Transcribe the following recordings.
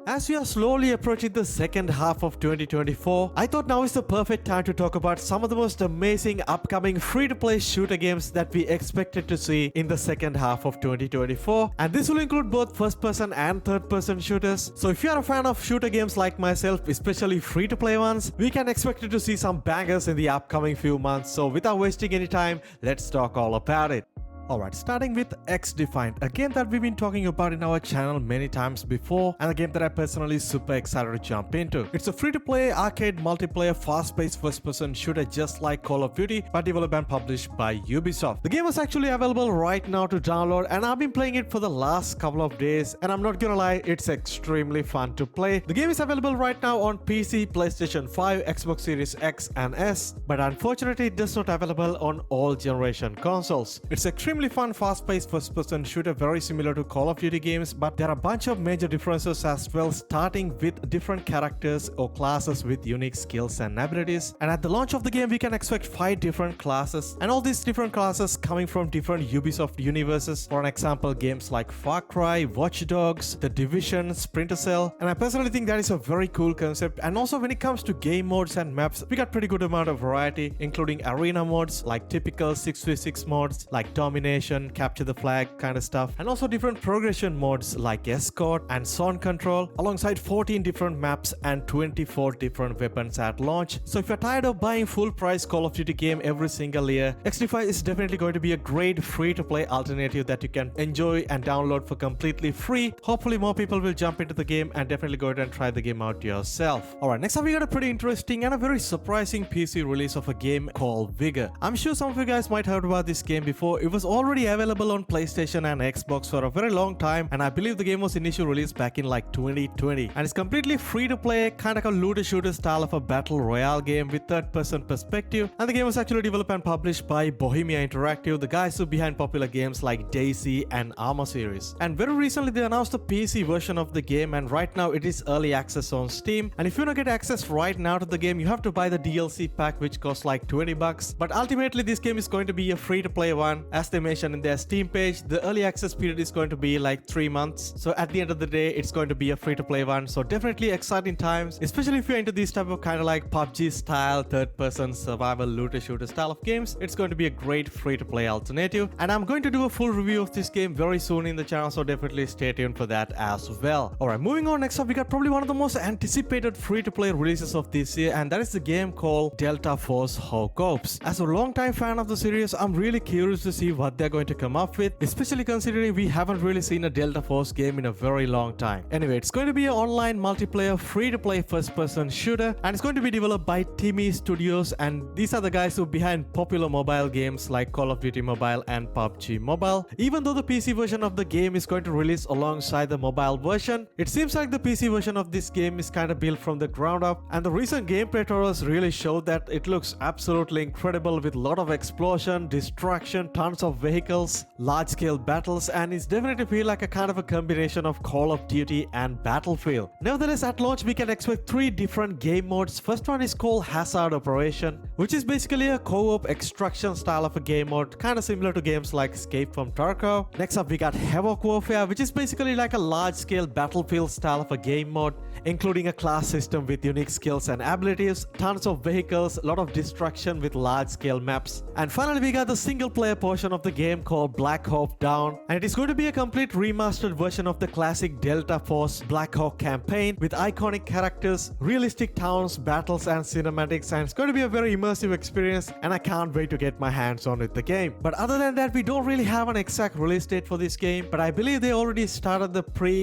As we are slowly approaching the second half of 2024, I thought now is the perfect time to talk about some of the most amazing upcoming free-to-play shooter games that we expected to see in the second half of 2024. And this will include both first-person and third-person shooters. So if you are a fan of shooter games like myself, especially free-to-play ones, we can expect to see some bangers in the upcoming few months. So without wasting any time, let's talk all about it. Alright, starting with XDefiant, a game that we've been talking about in our channel many times before, and a game that I personally super excited to jump into. It's a free-to-play, arcade, multiplayer, fast-paced first-person shooter just like Call of Duty, but developed and published by Ubisoft. The game is actually available right now to download, and I've been playing it for the last couple of days, and I'm not gonna lie, it's extremely fun to play. The game is available right now on PC, PlayStation 5, Xbox Series X and S, but unfortunately it does not available on all generation consoles. It's extremely fun, fast-paced first-person shooter, very similar to Call of Duty games, but there are a bunch of major differences as well, starting with different characters or classes with unique skills and abilities. And at the launch of the game, we can expect 5 different classes, and all these different classes coming from different Ubisoft universes. For an example, games like Far Cry, Watch Dogs, The Division, Splinter Cell, and I personally think that is a very cool concept. And also when it comes to game modes and maps, we got pretty good amount of variety, including arena modes like typical 6v6 modes like Domination, Capture the Flag kind of stuff, and also different progression modes like Escort and Zone Control, alongside 14 different maps and 24 different weapons at launch. So if you're tired of buying full price Call of Duty game every single year, XDefiant is definitely going to be a great free-to-play alternative that you can enjoy and download for completely free. Hopefully more people will jump into the game and definitely go ahead and try the game out yourself. Alright, next up we got a pretty interesting and a very surprising PC release of a game called Vigor. I'm sure some of you guys might have heard about this game before. It was already available on PlayStation and Xbox for a very long time, and I believe the game was initially released back in like 2020, and it's completely free to play, kind of like a looter shooter style of a battle royale game with third-person perspective. And the game was actually developed and published by Bohemia Interactive, the guys who behind popular games like Daisy and Armor series. And very recently they announced the PC version of the game, and right now it is early access on Steam. And if you want to get access right now to the game, you have to buy the DLC pack, which costs like $20. But ultimately this game is going to be a free to play one. As they mentioned in their Steam page, the early access period is going to be like 3 months. So at the end of the day, it's going to be a free to play one. So definitely exciting times, especially if you're into these type of kind of like PUBG style third person survival looter shooter style of games. It's going to be a great free to play alternative, and I'm going to do a full review of this game very soon in the channel, so definitely stay tuned for that as well. Alright, moving on, next up we got probably one of the most anticipated free to play releases of this year, and that is the game called Delta Force Hawk Ops. As a long time fan of the series, I'm really curious to see what they're going to come up with, especially considering we haven't really seen a Delta Force game in a very long time. Anyway, it's going to be an online multiplayer free-to-play first-person shooter, and it's going to be developed by Timmy Studios, and these are the guys who are behind popular mobile games like Call of Duty Mobile and PUBG Mobile. Even though the PC version of the game is going to release alongside the mobile version, it seems like the PC version of this game is kind of built from the ground up, and the recent gameplay trailers really show that it looks absolutely incredible with a lot of explosion, destruction, tons of vehicles, large-scale battles, and it's definitely feel like a kind of a combination of Call of Duty and Battlefield. Nevertheless, at launch we can expect 3 different game modes. First one is called Hazard Operation, which is basically a co-op extraction style of a game mode, kind of similar to games like Escape from Tarkov. Next up we got Havoc Warfare, which is basically like a large-scale Battlefield style of a game mode, including a class system with unique skills and abilities, tons of vehicles, a lot of destruction with large-scale maps. And finally we got the single-player portion of the game called Black Hawk Down, and it is going to be a complete remastered version of the classic Delta Force Black Hawk campaign with iconic characters, realistic towns, battles and cinematics, and it's going to be a very immersive experience, and I can't wait to get my hands on with the game. But other than that, we don't really have an exact release date for this game, but I believe they already started the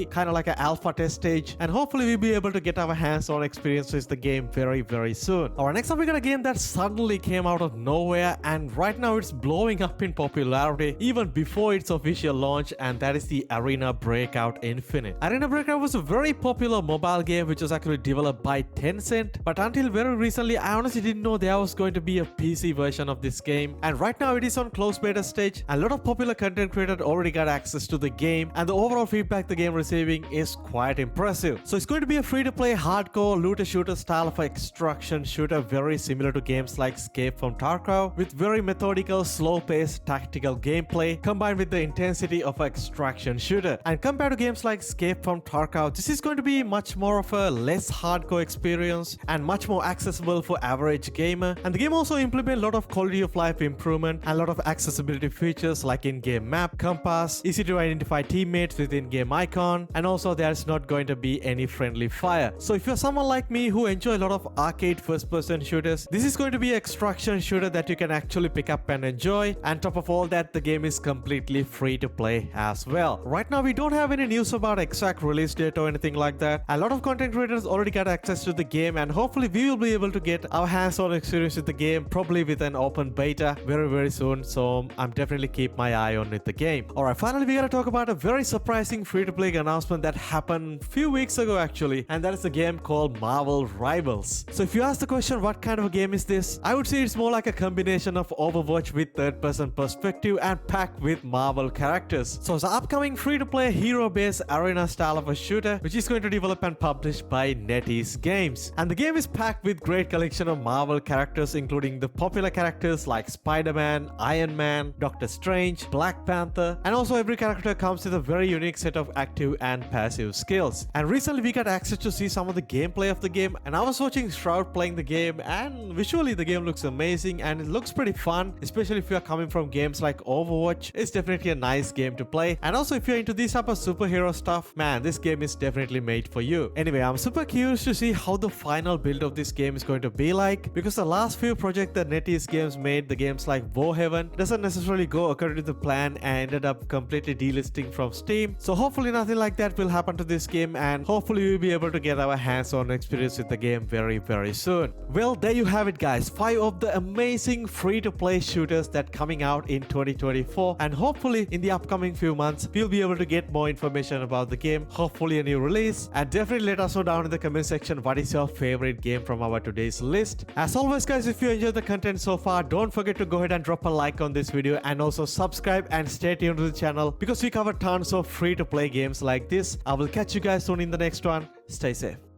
kind of like an alpha test stage, and hopefully we'll be able to get our hands on experience with the game very soon. Alright, next up we got a game that suddenly came out of nowhere, and right now it's blowing up in popularity even before its official launch, and that is the Arena Breakout Infinite. Arena Breakout was a very popular mobile game which was actually developed by Tencent, but until very recently I honestly didn't know there was going to be a PC version of this game, and right now it is on closed beta stage. A lot of popular content creators already got access to the game, and the overall feedback the game receiving is quite impressive. So it's going to be a free-to-play hardcore looter shooter style of extraction shooter, very similar to games like Escape from Tarkov, with very methodical, slow-paced tactical tactical gameplay combined with the intensity of an extraction shooter. And compared to games like Escape from Tarkov, this is going to be much more of a less hardcore experience and much more accessible for average gamer. And the game also implements a lot of quality of life improvement and a lot of accessibility features like in-game map, compass, easy to identify teammates with in-game icon, and also there's not going to be any friendly fire. So if you're someone like me who enjoy a lot of arcade first-person shooters, this is going to be an extraction shooter that you can actually pick up and enjoy. And top of all that, the game is completely free to play as well. Right now we don't have any news about exact release date or anything like that. A lot of content creators already got access to the game, and hopefully we will be able to get our hands-on experience with the game, probably with an open beta very soon. So I'm definitely keep my eye on with the game. Alright, finally we gotta talk about a very surprising free-to-play announcement that happened a few weeks ago actually, and that is a game called Marvel Rivals. So if you ask the question what kind of a game is this, I would say it's more like a combination of Overwatch with third-person perspective and packed with Marvel characters. So it's an upcoming free-to-play hero-based arena style of a shooter which is going to develop and published by NetEase Games. And the game is packed with great collection of Marvel characters, including the popular characters like Spider-Man, Iron Man, Doctor Strange, Black Panther, and also every character comes with a very unique set of active and passive skills. And recently we got access to see some of the gameplay of the game, and I was watching Shroud playing the game, and visually the game looks amazing and it looks pretty fun, especially if you are coming from games like Overwatch. It's definitely a nice game to play, and also if you're into this type of superhero stuff, man, this game is definitely made for you. Anyway, I'm super curious to see how the final build of this game is going to be like, because the last few projects that NetEase Games made, the games like Warhaven, doesn't necessarily go according to the plan and ended up completely delisting from Steam. So hopefully nothing like that will happen to this game, and hopefully we'll be able to get our hands-on experience with the game very soon. Well, there you have it guys, 5 of the amazing free-to-play shooters that coming out in 2024, and hopefully in the upcoming few months we'll be able to get more information about the game, hopefully a new release. And definitely let us know down in the comment section what is your favorite game from our today's list. As always guys, if you enjoyed the content so far, don't forget to go ahead and drop a like on this video, and also subscribe and stay tuned to the channel because we cover tons of free to play games like this. I will catch you guys soon in the next one. Stay safe.